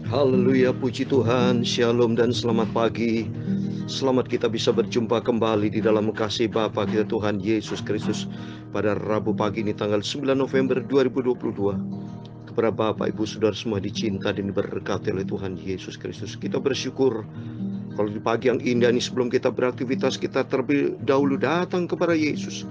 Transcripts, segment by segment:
Haleluya, puji Tuhan, shalom dan selamat pagi. Selamat kita bisa berjumpa kembali di dalam kasih Bapa kita Tuhan Yesus Kristus pada Rabu pagi ini tanggal 9 November 2022. Kepada Bapak, Ibu, Saudara semua dicinta dan diberkati oleh Tuhan Yesus Kristus. Kita bersyukur kalau di pagi yang indah ini sebelum kita beraktivitas kita terlebih dahulu datang kepada Yesus.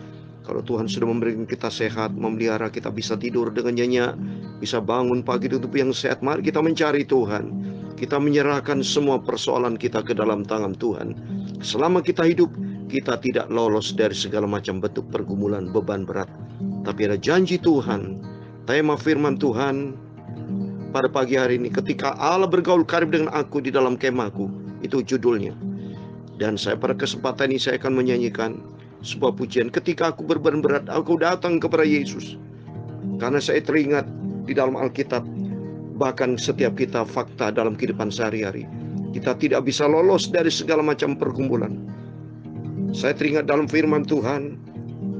Kalau Tuhan sudah memberikan kita sehat, memelihara kita bisa tidur dengan nyenyak, bisa bangun pagi di tubuh yang sehat, mari kita mencari Tuhan. Kita menyerahkan semua persoalan kita ke dalam tangan Tuhan. Selama kita hidup, kita tidak lolos dari segala macam bentuk pergumulan, beban berat. Tapi ada janji Tuhan, tema firman Tuhan pada pagi hari ini, ketika Allah bergaul karib dengan aku di dalam kemahku, itu judulnya. Dan saya pada kesempatan ini saya akan menyanyikan sebuah pujian. Ketika aku berbeban berat, aku datang kepada Yesus. Karena saya teringat di dalam Alkitab, bahkan setiap kita fakta dalam kehidupan sehari-hari, kita tidak bisa lolos dari segala macam pergumulan. Saya teringat dalam firman Tuhan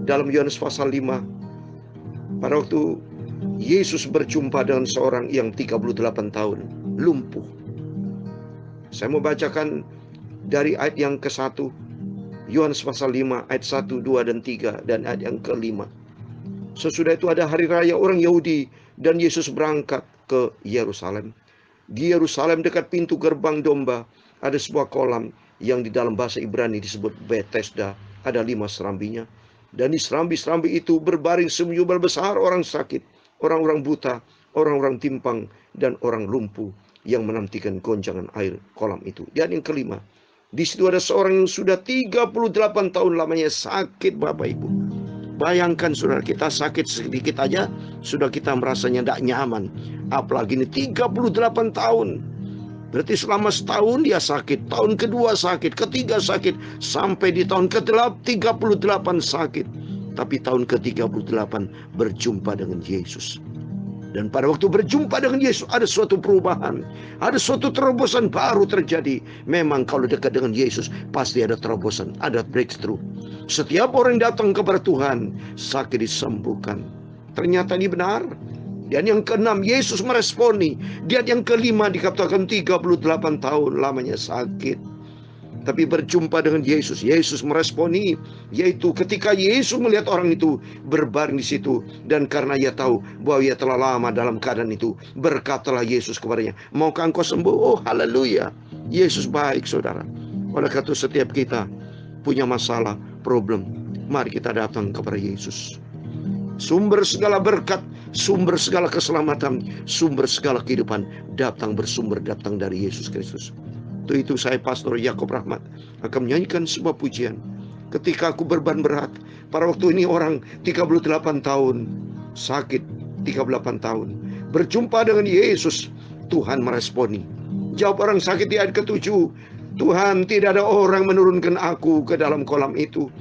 dalam Yohanes pasal 5, pada waktu Yesus berjumpa dengan seorang yang 38 tahun lumpuh. Saya mau bacakan dari ayat yang ke-1, Yohanes pasal 5 ayat 1, 2, dan 3, dan ayat yang ke-5. Sesudah itu ada hari raya orang Yahudi dan Yesus berangkat ke Yerusalem. Di Yerusalem dekat pintu gerbang domba ada sebuah kolam yang di dalam bahasa Ibrani disebut Bethesda. Ada 5 serambinya. Dan di serambi-serambi itu berbaring sejumlah besar orang sakit, orang-orang buta, orang-orang timpang, dan orang lumpuh yang menantikan gonjangan air kolam itu. Dan yang ke-5, di situ ada seorang yang sudah 38 tahun lamanya sakit, Bapak Ibu. Bayangkan saudara, kita sakit sedikit aja sudah kita merasanya tidak nyaman. Apalagi ini 38 tahun. Berarti selama setahun dia sakit, tahun kedua sakit, ketiga sakit, sampai di tahun ke-38 sakit. Tapi tahun ke-38 berjumpa dengan Yesus. Dan pada waktu berjumpa dengan Yesus ada suatu perubahan, ada suatu terobosan baru terjadi. Memang kalau dekat dengan Yesus pasti ada terobosan, ada breakthrough. Setiap orang yang datang kepada Tuhan sakit disembuhkan. Ternyata ini benar. Dan yang ke-6 Yesus meresponi. Dan yang ke-5 dikatakan 38 tahun lamanya sakit. Tapi berjumpa dengan Yesus, Yesus meresponi, yaitu ketika Yesus melihat orang itu berbaring di situ, dan karena ia tahu bahwa ia telah lama dalam keadaan itu, berkatalah Yesus kepadanya, maukah engkau sembuh? Oh, haleluya. Yesus baik, saudara. Oleh karena itu setiap kita punya masalah, problem, mari kita datang kepada Yesus. Sumber segala berkat, sumber segala keselamatan, sumber segala kehidupan datang dari Yesus Kristus. Itu saya Pastor Yakob Rahmat akan menyanyikan sebuah pujian. Ketika aku berbeban berat, pada waktu ini orang 38 tahun sakit, 38 tahun berjumpa dengan Yesus, Tuhan meresponi. Jawab orang sakit di ayat ke-7, Tuhan, tidak ada orang menurunkan aku ke dalam kolam itu.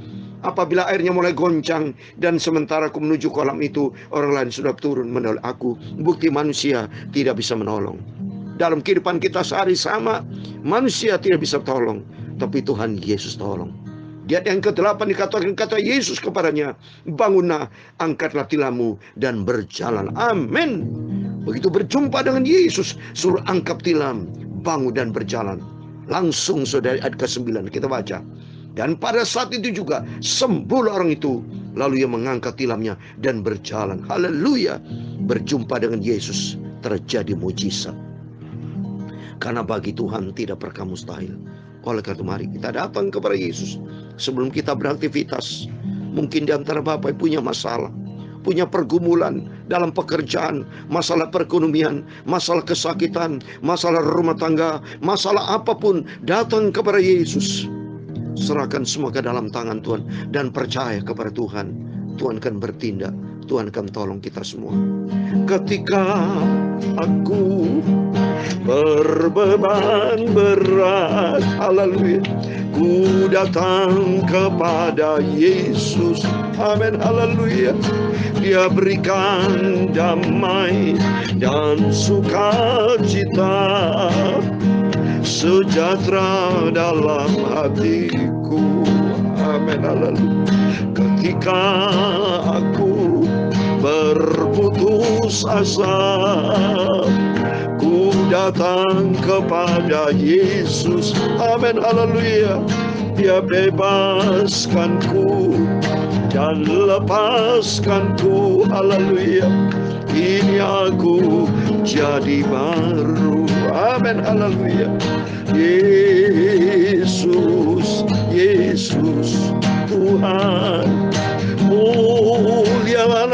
Apabila airnya mulai goncang dan sementara aku menuju kolam itu, orang lain sudah turun menolong aku. Bukti manusia tidak bisa menolong. Dalam kehidupan kita sehari sama, manusia tidak bisa tolong, tapi Tuhan Yesus tolong. Di ayat yang ke-8 dikatakan, kata Yesus kepadanya, bangunlah, angkatlah tilammu dan berjalan. Amin. Begitu berjumpa dengan Yesus, suruh angkat tilam, bangun dan berjalan. Langsung saudara, ayat ke-9 kita baca. Dan pada saat itu juga sembuh orang itu, lalu ia mengangkat tilamnya dan berjalan. Haleluya. Berjumpa dengan Yesus terjadi mujizat. Karena bagi Tuhan tidak pernah mustahil. Oleh karena itu mari kita datang kepada Yesus. Sebelum kita beraktivitas, mungkin di antara Bapak punya masalah, punya pergumulan dalam pekerjaan, masalah perekonomian, masalah kesakitan, masalah rumah tangga, masalah apapun, datang kepada Yesus. Serahkan semua ke dalam tangan Tuhan dan percaya kepada Tuhan. Tuhan akan bertindak, Tuhan akan tolong kita semua. Ketika aku berbeban berat, haleluya, ku datang kepada Yesus. Amin, haleluya. Dia berikan damai dan sukacita, sejahtera dalam hatiku. Amin, haleluya. Ketika aku berputus asa, ku datang kepada Yesus. Amin, haleluya. Dia bebaskanku dan lepaskanku, haleluya. Ini aku jadi baru. Amin, haleluya. Yesus, Yesus Tuhan, mulialah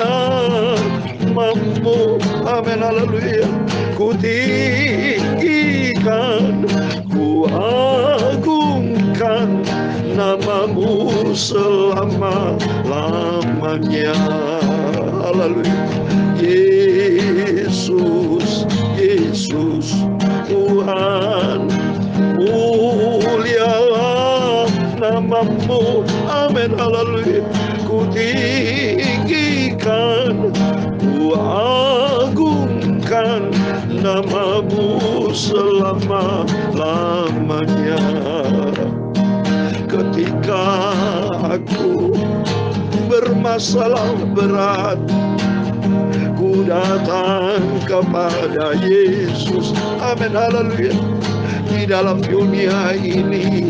namamu. Amin, haleluya. Ku tinggikan, ku agungkan namamu selama-lamanya. Haleluya. Yesus, Yesus Tuhan, mulialah namamu. Amin, haleluya. Ku tinggikan, ku agungkan namamu selama-lamanya. Ketika aku bermasalah berat, ku datang kepada Yesus. Amin, haleluya. Di dalam dunia ini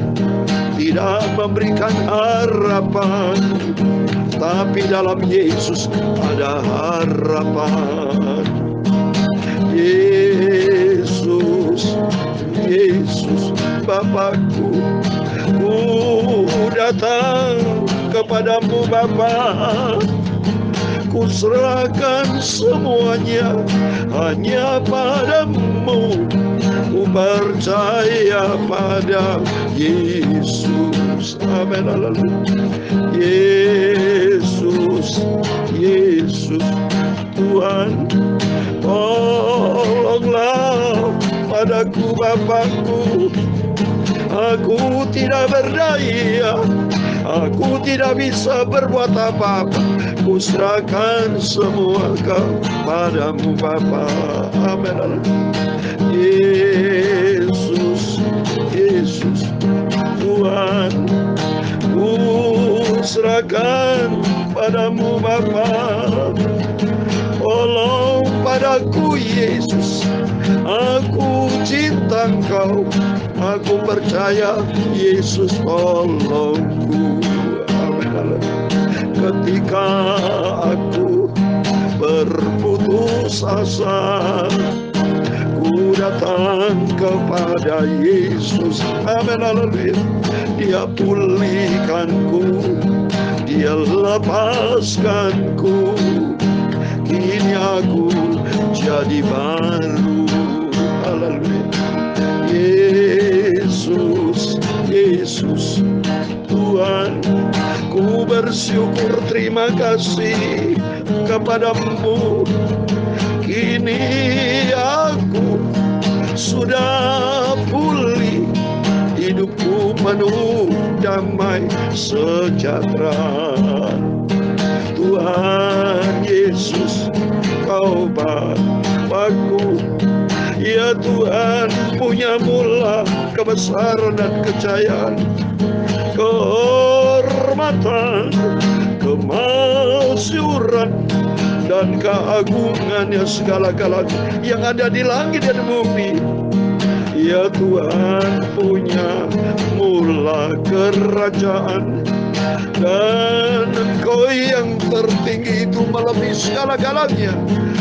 tidak memberikan harapan, tapi dalam Yesus ada harapan. Yesus, Yesus Bapakku, ku datang kepadamu Bapa. Ku serahkan semuanya hanya padamu. Ku percaya pada Yesus. Amin, haleluya. Yesus, Yesus Tuhan, tolonglah padaku Bapakku. Aku tidak berdaya, aku tidak bisa berbuat apa-apa. Ku serahkan semua kepadamu Bapa. Amin. Yesus, Yesus Tuhan, ku serahkan padamu Bapa. Tolong padaku Yesus, aku cinta Engkau, aku percaya Yesus tolongku. Amin. Ketika aku berputus asa, ku datang kepada Yesus. Amin, haleluya. Dia pulihkanku, Dia lepaskanku. Kini aku jadi baru. Haleluya. Yesus, Yesus Tuhan, ku bersyukur, terima kasih kepadamu. Kini aku sudah pulih, hidupku penuh damai sejahtera. Tuhan Yesus, Kau Bapakku. Ya Tuhan, punya mula kebesaran dan kejayaan, kehormatan, kemasyuran, dan keagungannya segala-galanya yang ada di langit dan bumi. Ya Tuhan, punya mula kerajaan, dan Engkau yang tertinggi itu melebihi segala-galanya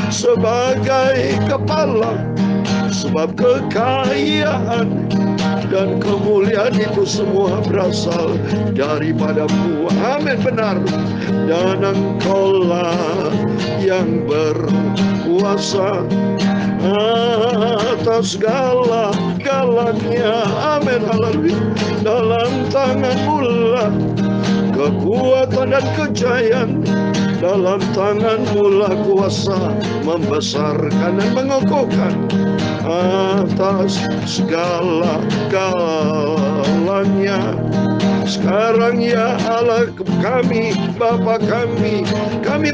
sebagai kepala. Sebab kekayaan dan kemuliaan itu semua berasal daripadamu. Amin, benar. Dan Engkaulah yang berkuasa atas segala-galanya. Amin, haleluya. Dalam tangan-Mu lah kekuatan dan kejayaan. Dalam tangan-Mu lah kuasa membesarkan dan mengokohkan atas segala-galanya. Sekarang ya Allah kami, Bapa kami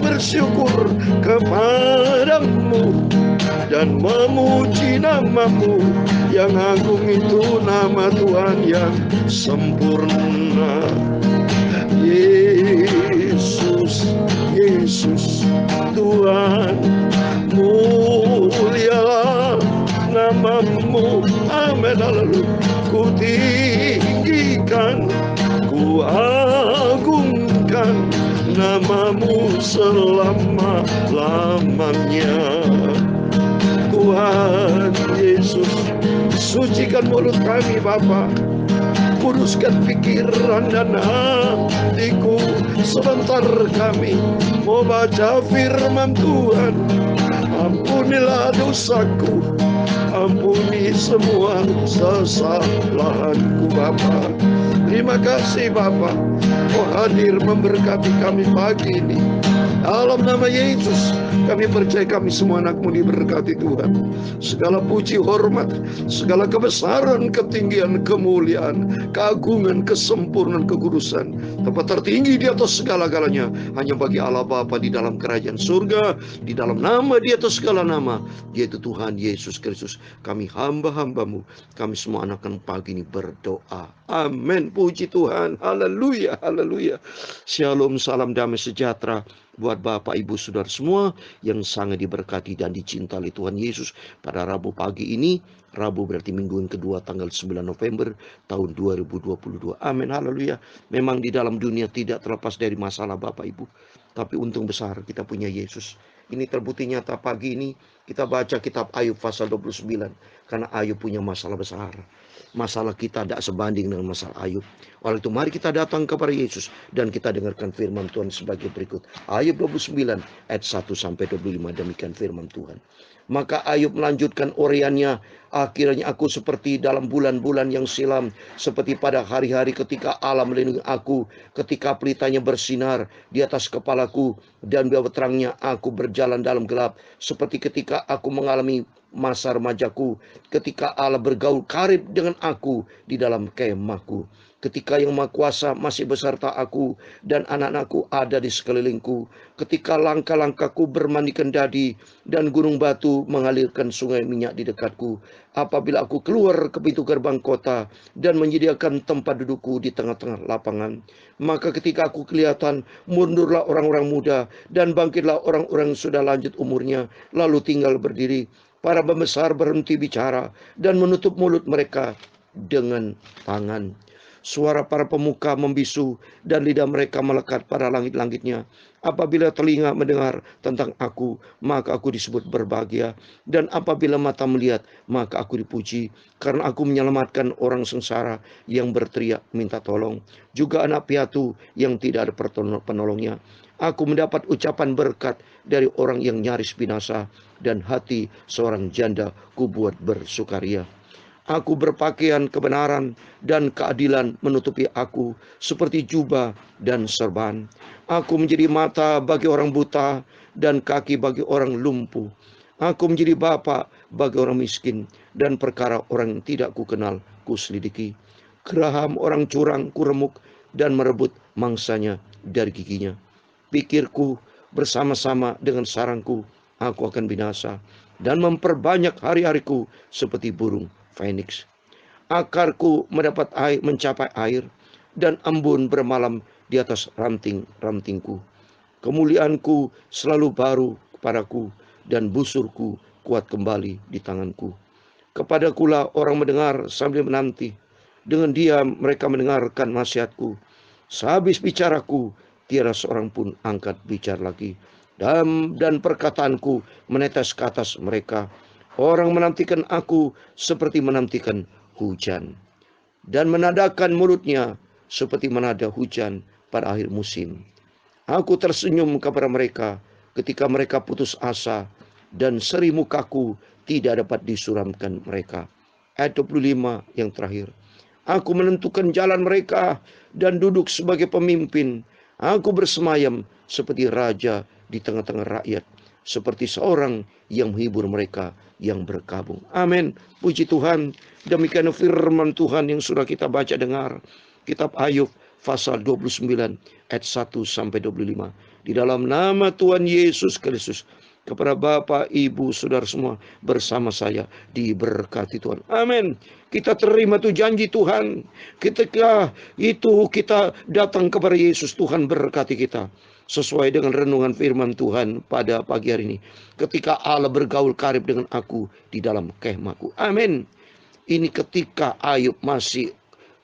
bersyukur kepadamu dan memuji nama-Mu yang agung itu, nama Tuhan yang sempurna. Yesus, Yesus Tuhan, mulialah nama-Mu. Amin, haleluya. Ku tinggikan, ku agungkan namamu selama-lamanya. Tuhan Yesus, sucikan mulut kami Bapa, kuduskan pikiran dan hatiku. Sebentar kami mau baca firman Tuhan. Ampunilah dosaku, ampuni semua kesalahanku Bapa. Terima kasih Bapa, kau hadir memberkati kami pagi ini. Dalam nama Yesus, kami percaya kami semua anak-Mu diberkati Tuhan. Segala puji, hormat, segala kebesaran, ketinggian, kemuliaan, keagungan, kesempurnaan, kekudusan, tempat tertinggi di atas segala-galanya hanya bagi Allah Bapa di dalam kerajaan surga, di dalam nama di atas segala nama, yaitu Tuhan Yesus Kristus. Kami hamba-hamba-Mu, kami semua anak-anak pagi ini berdoa. Amin. Puji Tuhan. Haleluya, haleluya. Shalom, salam damai sejahtera buat Bapak, Ibu, Saudara semua yang sangat diberkati dan dicintai Tuhan Yesus pada Rabu pagi ini. Rabu berarti minggu yang kedua tanggal 9 November tahun 2022. Amin, haleluya. Memang di dalam dunia tidak terlepas dari masalah Bapak Ibu, tapi untung besar kita punya Yesus. Ini terbukti nyata pagi ini kita baca kitab Ayub pasal 29. Karena Ayub punya masalah besar. Masalah kita tidak sebanding dengan masalah Ayub. Oleh itu mari kita datang kepada Yesus dan kita dengarkan firman Tuhan sebagai berikut. Ayub 29 ayat 1 sampai 25, demikian firman Tuhan. Maka Ayub melanjutkan uraiannya, akhirnya aku seperti dalam bulan-bulan yang silam, seperti pada hari-hari ketika Allah melindungi aku, ketika pelitanya bersinar di atas kepalaku dan biar terangnya aku berjalan dalam gelap, seperti ketika aku mengalami masa remajaku, ketika Allah bergaul karib dengan aku di dalam kemahku. Ketika Yang Maha Kuasa masih beserta aku dan anak-anakku ada di sekelilingku. Ketika langkah-langkahku bermandikan dadi dan gunung batu mengalirkan sungai minyak di dekatku. Apabila aku keluar ke pintu gerbang kota dan menyediakan tempat dudukku di tengah-tengah lapangan. Maka ketika aku kelihatan, mundurlah orang-orang muda dan bangkitlah orang-orang yang sudah lanjut umurnya, lalu tinggal berdiri. Para pembesar berhenti bicara dan menutup mulut mereka dengan tangan. Suara para pemuka membisu dan lidah mereka melekat pada langit-langitnya. Apabila telinga mendengar tentang aku, maka aku disebut berbahagia. Dan apabila mata melihat, maka aku dipuji. Karena aku menyelamatkan orang sengsara yang berteriak minta tolong. Juga anak piatu yang tidak ada penolongnya. Aku mendapat ucapan berkat dari orang yang nyaris binasa. Dan hati seorang janda kubuat bersukaria. Aku berpakaian kebenaran dan keadilan menutupi aku seperti jubah dan serban. Aku menjadi mata bagi orang buta dan kaki bagi orang lumpuh. Aku menjadi bapa bagi orang miskin dan perkara orang yang tidak kukenal kuselidiki. Geraham orang curang kuremuk dan merebut mangsanya dari giginya. Pikirku bersama-sama dengan sarangku, aku akan binasa dan memperbanyak hari-hariku seperti burung Phoenix. Akarku mendapat air, mencapai air, dan embun bermalam di atas ranting-rantingku. Kemuliaanku selalu baru kepadaku, dan busurku kuat kembali di tanganku. Kepadakulah orang mendengar sambil menanti. Dengan diam mereka mendengarkan nasihatku. Sehabis bicaraku, tiada seorang pun angkat bicara lagi. Dan perkataanku menetes ke atas mereka. Orang menantikan aku seperti menantikan hujan. Dan menadakan mulutnya seperti menada hujan pada akhir musim. Aku tersenyum kepada mereka ketika mereka putus asa. Dan seri mukaku tidak dapat disuramkan mereka. Ayat 25 yang terakhir. Aku menentukan jalan mereka dan duduk sebagai pemimpin. Aku bersemayam seperti raja di tengah-tengah rakyat. Seperti seorang yang menghibur mereka yang berkabung. Amin. Puji Tuhan. Demikian firman Tuhan yang sudah kita baca dengar. Kitab Ayub pasal 29 ayat 1 sampai 25. Di dalam nama Tuhan Yesus Kristus. Kepada Bapak, Ibu, Saudara semua bersama saya diberkati Tuhan. Amin. Kita terima tuh janji Tuhan. Ketika itu kita datang kepada Yesus, Tuhan berkati kita. Sesuai dengan renungan firman Tuhan pada pagi hari ini. Ketika Allah bergaul karib dengan aku di dalam kemahku. Amin. Ini ketika Ayub masih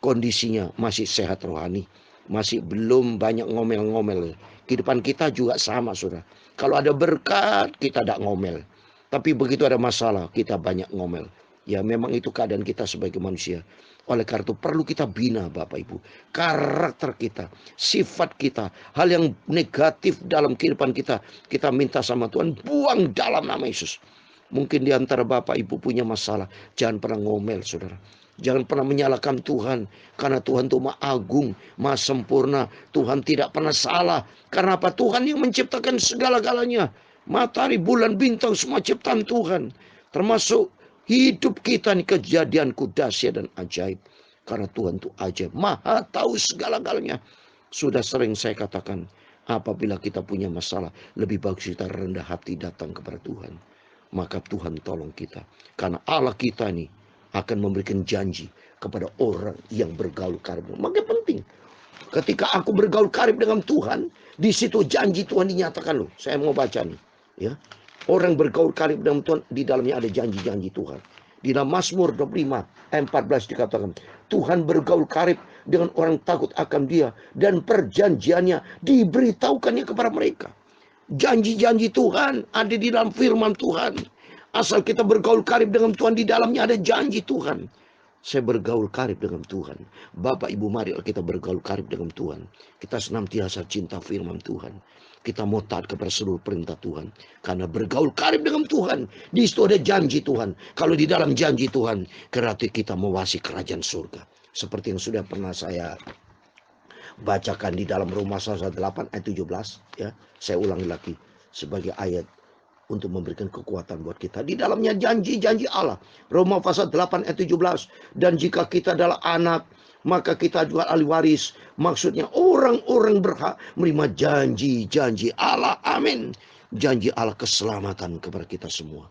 kondisinya masih sehat rohani, masih belum banyak ngomel-ngomel. Kehidupan kita juga sama, saudara. Kalau ada berkat, kita tidak ngomel. Tapi begitu ada masalah, kita banyak ngomel. Ya memang itu keadaan kita sebagai manusia. Oleh karena itu perlu kita bina, Bapak Ibu, karakter kita, sifat kita, hal yang negatif dalam kehidupan kita, kita minta sama Tuhan, buang dalam nama Yesus. Mungkin di antara Bapak Ibu punya masalah, jangan pernah ngomel, saudara. Jangan pernah menyalahkan Tuhan, karena Tuhan itu Maha Agung, Maha Sempurna. Tuhan tidak pernah salah. Karena apa? Tuhan yang menciptakan segala-galanya. Matahari, bulan, bintang, semua ciptaan Tuhan. Termasuk hidup kita ini kejadianku dahsyat dan ajaib. Karena Tuhan itu ajaib, Maha tahu segala-galanya. Sudah sering saya katakan, apabila kita punya masalah, lebih bagus kita rendah hati datang kepada Tuhan. Maka Tuhan tolong kita. Karena Allah kita ini akan memberikan janji kepada orang yang bergaul karib. Maka penting. Ketika aku bergaul karib dengan Tuhan, di situ janji Tuhan dinyatakan loh. Saya mau baca nih, ya. Orang bergaul karib dengan Tuhan, di dalamnya ada janji-janji Tuhan. Di dalam Mazmur 25 ayat 14 dikatakan, Tuhan bergaul karib dengan orang takut akan Dia, dan perjanjiannya diberitahukannya kepada mereka. Janji-janji Tuhan ada di dalam firman Tuhan. Asal kita bergaul karib dengan Tuhan, di dalamnya ada janji Tuhan. Saya bergaul karib dengan Tuhan. Bapak Ibu, mari kita bergaul karib dengan Tuhan. Kita senantiasa cinta firman Tuhan. Kita mau taat kepada seluruh perintah Tuhan. Karena bergaul karib dengan Tuhan, di situ ada janji Tuhan. Kalau di dalam janji Tuhan, berarti kita mewasi kerajaan surga. Seperti yang sudah pernah saya bacakan di dalam Roma 8 ayat 17. Ya, saya ulangi lagi sebagai ayat untuk memberikan kekuatan buat kita. Di dalamnya janji-janji Allah. Roma pasal 8 ayat 17. Dan jika kita adalah anak, maka kita juga ahli waris. Maksudnya orang-orang berhak menerima janji-janji Allah. Amin. Janji Allah keselamatan kepada kita semua.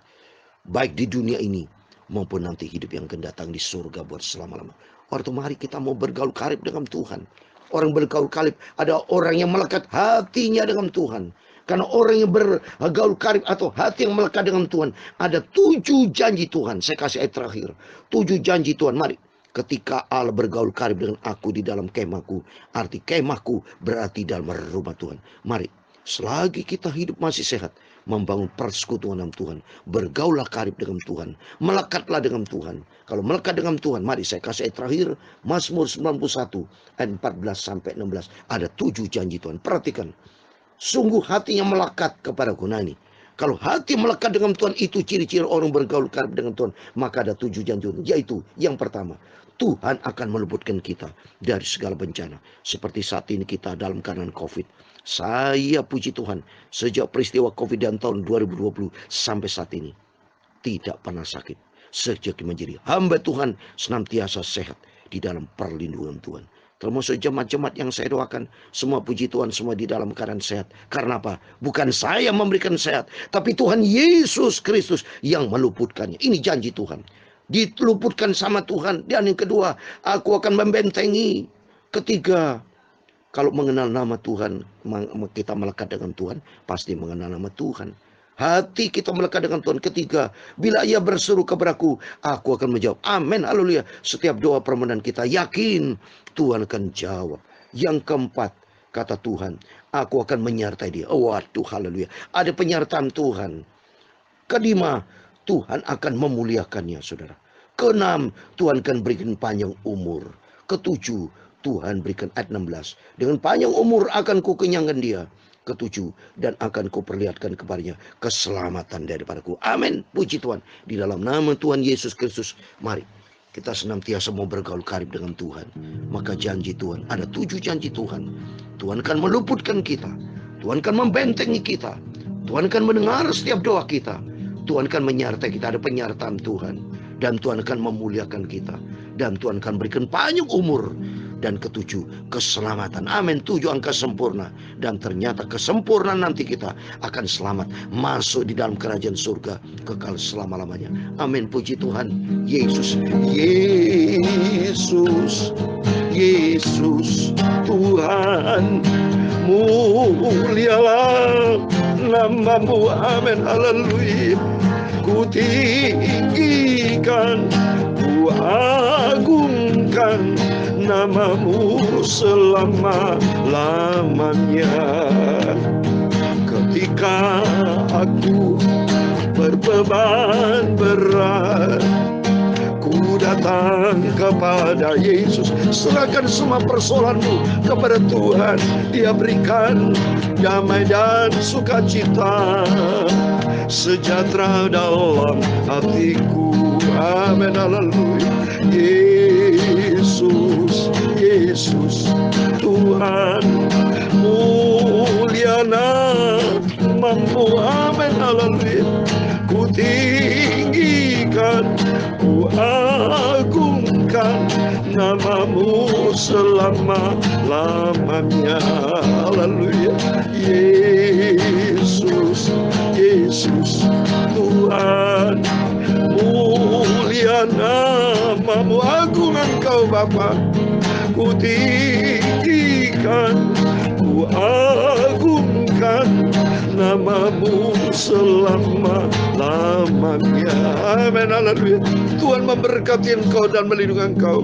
Baik di dunia ini maupun nanti hidup yang akan datang di surga buat selama-lama. Waktu mari kita mau bergaul karib dengan Tuhan. Orang bergaul karib, ada orang yang melekat hatinya dengan Tuhan. Karena orang yang bergaul karib atau hati yang melekat dengan Tuhan, ada 7 janji Tuhan. Saya kasih ayat terakhir. 7 janji Tuhan. Mari. Ketika Allah bergaul karib dengan aku di dalam kemahku. Arti kemahku berarti dalam rumah Tuhan. Mari. Selagi kita hidup masih sehat, membangun persekutuan dengan Tuhan. Bergaulah karib dengan Tuhan. Melekatlah dengan Tuhan. Kalau melekat dengan Tuhan, mari saya kasih ayat terakhir. Mazmur 91 ayat 14 sampai 16. Ada 7 janji Tuhan. Perhatikan. Sungguh hatinya melekat kepada guna ini. Kalau hati melekat dengan Tuhan, itu ciri-ciri orang bergaul karib dengan Tuhan. Maka ada 7 janji Tuhan. Yaitu yang pertama, Tuhan akan meluputkan kita dari segala bencana. Seperti saat ini kita dalam keadaan COVID. Saya puji Tuhan, sejak peristiwa COVID dan tahun 2020 sampai saat ini, tidak pernah sakit. Sejak menjadi hamba Tuhan, senantiasa sehat di dalam perlindungan Tuhan. Termasuk jemaat-jemaat yang saya doakan, semua puji Tuhan, semua di dalam keadaan sehat. Karena apa? Bukan saya memberikan sehat, tapi Tuhan Yesus Kristus yang meluputkannya. Ini janji Tuhan. Diluputkan sama Tuhan. Dan yang kedua, aku akan membentengi. Ketiga, kalau mengenal nama Tuhan, kita melekat dengan Tuhan, pasti mengenal nama Tuhan. Hati kita melekat dengan Tuhan. Ketiga, bila ia berseru kepadaku, aku akan menjawab. Amin, haleluya. Setiap doa permohonan kita, yakin Tuhan akan jawab. Yang keempat, kata Tuhan, aku akan menyertai dia. Waduh, haleluya. Ada penyertaan Tuhan. Kelima, Tuhan akan memuliakannya, saudara. Keenam, Tuhan akan berikan panjang umur. Ketujuh, Tuhan berikan ayat 16. Dengan panjang umur akan kukenyangkan dia. Ketujuh, dan akan kuperlihatkan kepadanya keselamatan daripadaku. Amin. Puji Tuhan. Di dalam nama Tuhan Yesus Kristus, mari kita senantiasa mau bergaul karib dengan Tuhan. Maka janji Tuhan, ada 7 janji Tuhan. Tuhan akan meluputkan kita. Tuhan akan membentengi kita. Tuhan akan mendengar setiap doa kita. Tuhan akan menyertai kita. Ada penyertaan Tuhan. Dan Tuhan akan memuliakan kita. Dan Tuhan akan berikan panjang umur. Dan ketujuh, keselamatan. Amin. 7 angka sempurna. Dan ternyata kesempurnaan nanti kita akan selamat masuk di dalam kerajaan surga kekal selama-lamanya. Amin. Puji Tuhan. Yesus, Yesus, Yesus, Tuhan, mulialah namamu. Amin. Haleluya. Ku tinggikan, ku namamu selama-lamanya. Ketika aku berbeban berat, ku datang kepada Yesus. Serahkan semua persoalanmu kepada Tuhan. Dia berikan damai dan sukacita, sejahtera dalam hatiku. Amin, haleluya. Yesus, Yesus, Tuhan mulia namamu. Amin, haleluya. Ku tinggikan, ku agungkan namamu selama-lamanya. Haleluya. Yesus, Yesus, Tuhan mulia namamu. Agung Engkau Bapa, ku tinggikan, ku agungkan namamu selama-lamanya. Amin, haleluya. Tuhan memberkati engkau dan melindungi engkau.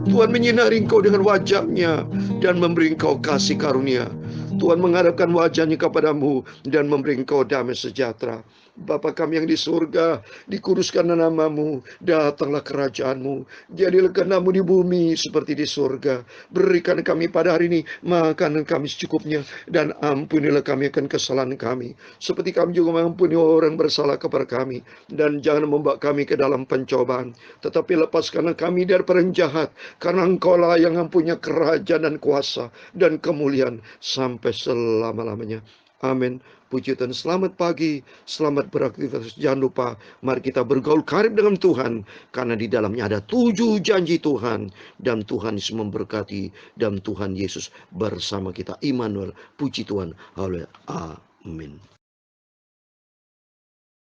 Tuhan menyinari engkau dengan wajah-Nya dan memberi engkau kasih karunia. Tuhan menghadapkan wajah-Nya kepadamu dan memberi engkau damai sejahtera. Bapa kami yang di surga, dikuduskanlah namamu, datanglah kerajaan-Mu, jadilah kehendak-Mu di bumi seperti di surga. Berikan kami pada hari ini makanan kami secukupnya, dan ampunilah kami akan kesalahan kami, seperti kami juga mengampuni orang bersalah kepada kami. Dan jangan membawa kami ke dalam pencobaan, tetapi lepaskanlah kami dari jahat, karena Engkau-lah yang mempunyai kerajaan dan kuasa dan kemuliaan sampai selama-lamanya. Amin. Puji Tuhan. Selamat pagi, selamat beraktivitas. Jangan lupa, mari kita bergaul karib dengan Tuhan, karena di dalamnya ada 7 janji Tuhan, dan Tuhan Yesus memberkati, dan Tuhan Yesus bersama kita. Immanuel, puji Tuhan. Haleluya. Amin.